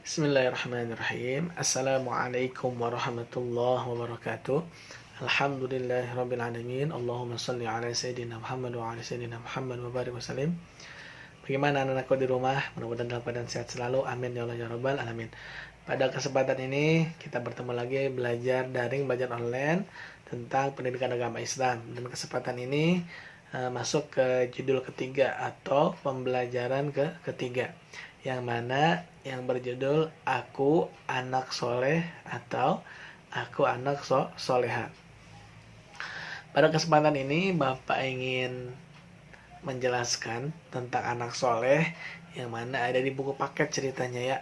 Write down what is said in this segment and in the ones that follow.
Bismillahirrahmanirrahim. Assalamualaikum warahmatullahi wabarakatuh. Alhamdulillahirabbil alamin. Allahumma shalli ala sayyidina Muhammad wa ala sayyidina Muhammad wa barik wasallim. Bagaimana anak-anakku di rumah? Mudah-mudahan dalam keadaan sehat selalu. Amin ya Allah ya rabbal alamin. Pada kesempatan ini kita bertemu lagi belajar daring, belajar online tentang pendidikan agama Islam. Dan kesempatan ini masuk ke judul ketiga atau pembelajaran ketiga, yang mana yang berjudul Aku Anak Soleh atau Aku Anak Soleha. Pada kesempatan ini Bapak ingin menjelaskan tentang anak soleh yang mana ada di buku paket ceritanya ya,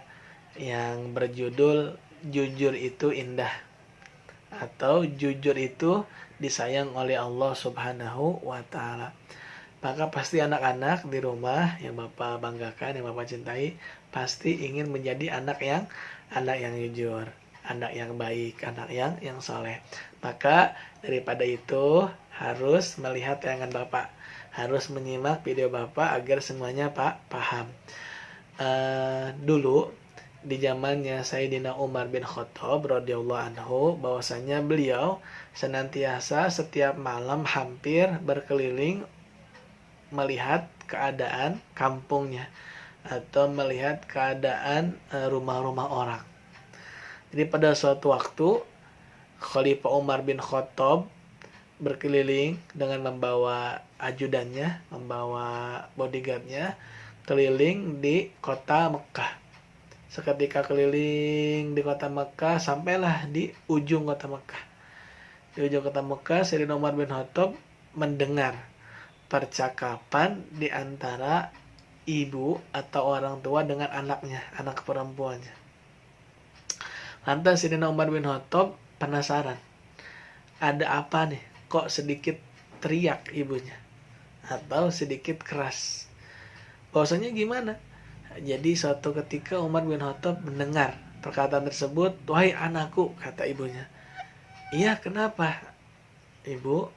yang berjudul Jujur Itu Indah atau Jujur Itu Disayang oleh Allah Subhanahu wa Ta'ala. Maka pasti anak-anak di rumah yang Bapak banggakan, yang Bapak cintai, pasti ingin menjadi anak yang jujur, anak yang baik, anak yang soleh. Maka daripada itu harus melihat tayangan Bapak, harus menyimak video Bapak agar semuanya paham. Dulu di zamannya Sayyidina Umar bin Khattab radhiyallahu anhu, bahwasanya beliau senantiasa setiap malam hampir berkeliling melihat keadaan kampungnya atau melihat keadaan rumah-rumah orang. Jadi pada suatu waktu Khalifah Umar bin Khattab berkeliling dengan membawa ajudannya, membawa bodyguardnya, keliling di kota Mekah. Seketika keliling di kota Mekah, sampailah di ujung kota Mekah. Di ujung kota Mekah, Sayyidina Umar bin Khattab mendengar percakapan di antara ibu atau orang tua dengan anaknya, anak perempuannya. Lantas Sayyidina Umar bin Khattab penasaran, ada apa nih? Kok sedikit teriak ibunya atau sedikit keras? Bahwasanya gimana? Jadi suatu ketika Umar bin Khattab mendengar perkataan tersebut, "Wahai anakku," kata ibunya. "Iya, kenapa, Ibu?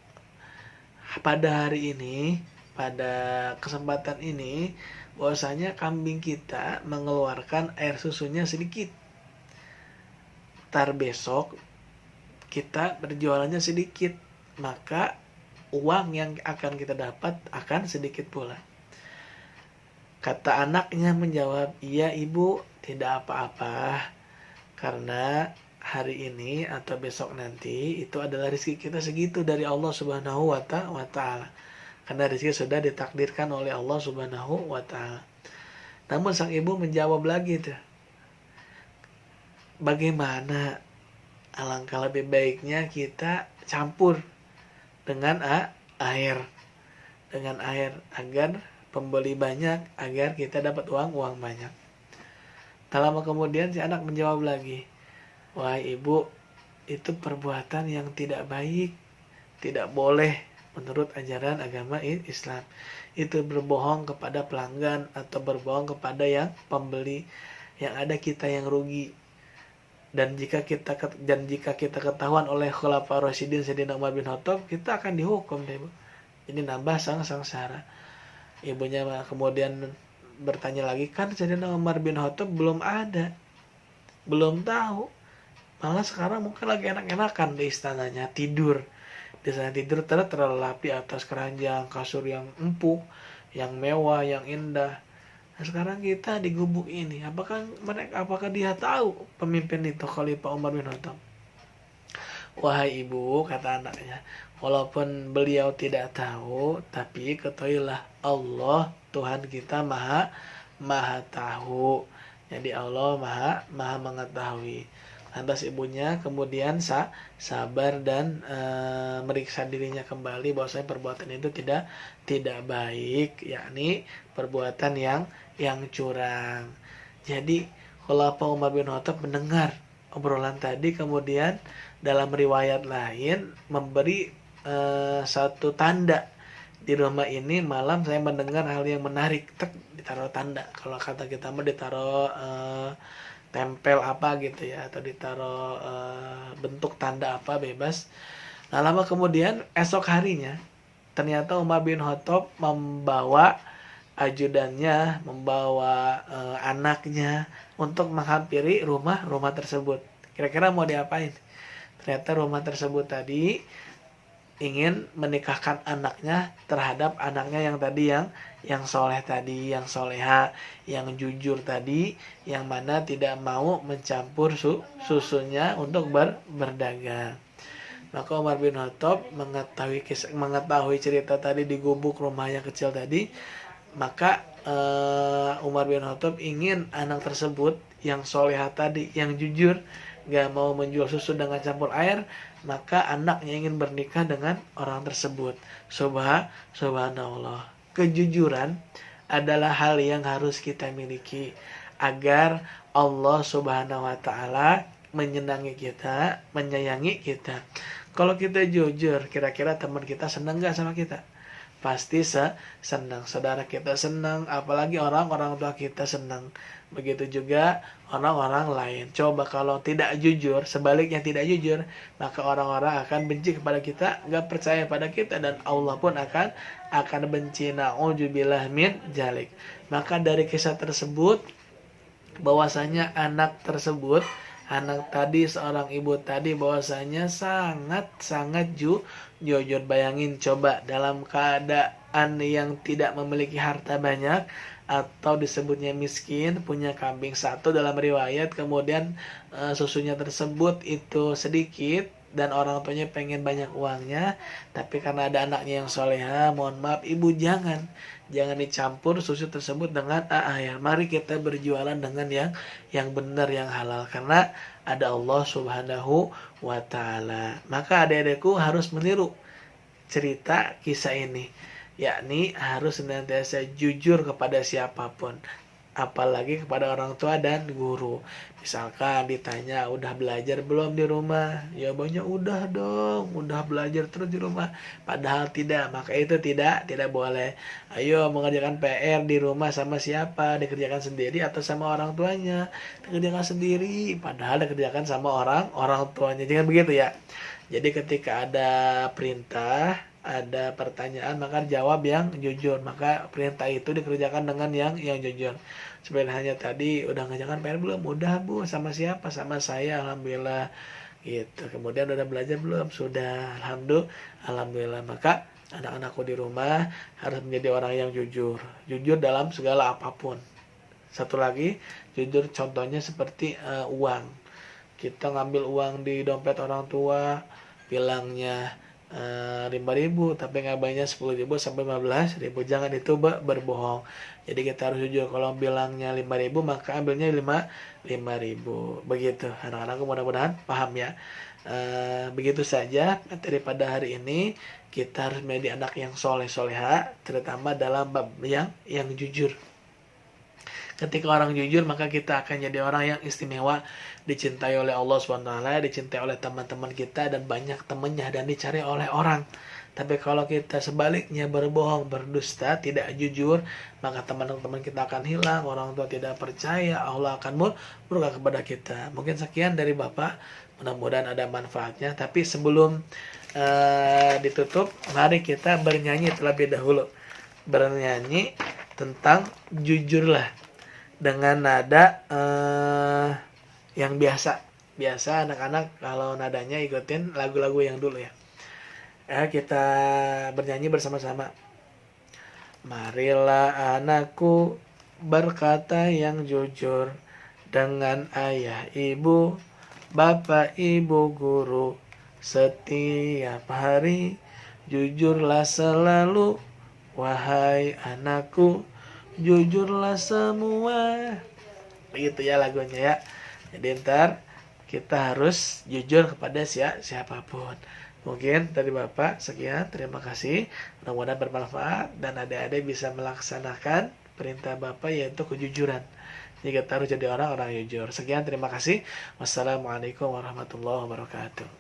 Pada hari ini, pada kesempatan ini, bahwasanya kambing kita mengeluarkan air susunya sedikit. Ntar besok kita berjualannya sedikit, maka uang yang akan kita dapat akan sedikit pula." Kata anaknya menjawab, "Iya Ibu, tidak apa-apa, karena hari ini atau besok nanti itu adalah rezeki kita segitu dari Allah Subhanahu wa Ta'ala. Karena rezeki sudah ditakdirkan oleh Allah Subhanahu wa Ta'ala." Namun sang ibu menjawab lagi tuh, "Bagaimana? Alangkah lebih baiknya kita campur dengan air agar pembeli banyak, agar kita dapat uang banyak." Tak lama kemudian si anak menjawab lagi, "Wahai ibu, itu perbuatan yang tidak baik, tidak boleh menurut ajaran agama Islam. Itu berbohong kepada pelanggan atau berbohong kepada yang pembeli, yang ada kita yang rugi. Dan jika kita ketahuan oleh Khulafaur Rasyidin Sayyidina Umar bin Khattab, kita akan dihukum deh, Bu." Ini nambah sangsara. Ibunya kemudian bertanya lagi, "Kan Sayyidina Umar bin Khattab belum ada, belum tahu. Malah sekarang mungkin lagi enak-enakan di istananya, tidur. Di sana tidur terlelap di atas keranjang, kasur yang empuk, yang mewah, yang indah. Nah, sekarang kita di gubuk ini. Apakah dia tahu pemimpin itu Khalifah Umar bin Khattab?" "Wahai ibu," kata anaknya, "walaupun beliau tidak tahu, tapi ketahuilah Allah Tuhan kita maha tahu." Jadi Allah maha mengetahui. Lantas ibunya kemudian sabar dan meriksa dirinya kembali bahwasanya perbuatan itu tidak baik, yakni perbuatan yang curang. Jadi Khalifah Umar bin Khattab mendengar obrolan tadi, kemudian dalam riwayat lain memberi satu tanda, "Di rumah ini malam saya mendengar hal yang menarik." Ditaruh tanda, kalau kata kita mah ditaruh tempel apa gitu ya, atau ditaruh bentuk tanda apa, bebas. Nah, lama kemudian esok harinya ternyata Umar bin Khattab membawa ajudannya membawa anaknya untuk menghampiri rumah tersebut. Kira-kira mau diapain? Ternyata rumah tersebut tadi ingin menikahkan anaknya terhadap anaknya yang tadi yang soleh tadi, yang soleha, yang jujur tadi, yang mana tidak mau mencampur susunya untuk berdagang. Maka Umar bin Khattab mengetahui cerita tadi di gubuk rumah yang kecil tadi, maka Umar bin Khattab ingin anak tersebut yang soleha tadi, yang jujur, gak mau menjual susu dengan campur air, maka anaknya ingin bernikah dengan orang tersebut. Subhanallah. Kejujuran adalah hal yang harus kita miliki agar Allah Subhanahu wa taala menyenangi kita, menyayangi kita. Kalau kita jujur, kira-kira teman kita senang gak sama kita? Pasti senang. Saudara kita senang, apalagi orang-orang tua kita senang. Begitu juga orang-orang lain. Coba kalau tidak jujur, sebaliknya tidak jujur, maka orang-orang akan benci kepada kita, gak percaya pada kita, dan Allah pun akan benci. Na'udzubillah min dzalik. Maka dari kisah tersebut, bahwasanya anak tadi, seorang ibu tadi, bahwasanya sangat jujur. Bayangin coba, dalam keadaan yang tidak memiliki harta banyak, atau disebutnya miskin, punya kambing satu dalam riwayat, kemudian susunya tersebut itu sedikit, dan orang tuanya pengen banyak uangnya, tapi karena ada anaknya yang soleha, mohon maaf ibu, jangan dicampur susu tersebut dengan air. Mari kita berjualan dengan yang benar, yang halal, karena ada Allah Subhanahu wa taala. Maka adik-adikku harus meniru cerita kisah ini, yakni harus senantiasa jujur kepada siapapun, apalagi kepada orang tua dan guru. Misalkan ditanya, udah belajar belum di rumah? Jawabannya udah dong, udah belajar terus di rumah. Padahal tidak, maka itu tidak boleh. Ayo mengerjakan PR di rumah sama siapa? Dikerjakan sendiri atau sama orang tuanya? Dikerjakan sendiri, padahal dikerjakan sama orang tuanya. Jangan begitu ya. Jadi ketika ada perintah, ada pertanyaan, maka jawab yang jujur. Maka perintah itu dikerjakan dengan yang jujur. Sebenarnya hanya tadi, udah ngerjakan PR belum? Udah bu, sama siapa? Sama saya, alhamdulillah. Gitu. Kemudian udah belajar belum? Sudah, alhamdulillah. Maka anak-anakku di rumah harus menjadi orang yang jujur dalam segala apapun. Satu lagi, jujur contohnya seperti uang. Kita ngambil uang di dompet orang tua, bilangnya 5.000, tapi ngabaynya 10.000 sampai 15.000. Jangan itu berbohong. Jadi kita harus jujur. Kalau bilangnya 5.000, maka ambilnya 5.000. Begitu. Anak-anakku mudah-mudahan paham ya. Begitu saja daripada hari ini. Kita harus menjadi anak yang soleh-soleha, terutama dalam bab yang jujur. Ketika orang jujur, maka kita akan jadi orang yang istimewa, dicintai oleh Allah SWT, dicintai oleh teman-teman kita, dan banyak temannya, dan dicari oleh orang. Tapi kalau kita sebaliknya berbohong, berdusta, tidak jujur, maka teman-teman kita akan hilang, orang tua tidak percaya, Allah akan murka kepada kita. Mungkin sekian dari Bapak, mudah-mudahan ada manfaatnya. Tapi sebelum ditutup, mari kita bernyanyi terlebih dahulu. Bernyanyi tentang jujurlah, dengan nada yang biasa anak-anak kalau nadanya ikutin lagu-lagu yang dulu ya. Kita bernyanyi bersama-sama. Marilah anakku berkata yang jujur dengan ayah ibu, bapak ibu guru, setiap hari jujurlah selalu, wahai anakku, jujurlah semua. Begitu ya lagunya ya. Jadi ntar kita harus jujur kepada siapapun. Mungkin dari Bapak sekian, terima kasih. Mudah-mudahan bermanfaat dan adik-adik bisa melaksanakan perintah Bapak, yaitu kejujuran. Jadi kita harus jadi orang-orang jujur. Sekian, terima kasih. Wassalamualaikum warahmatullahi wabarakatuh.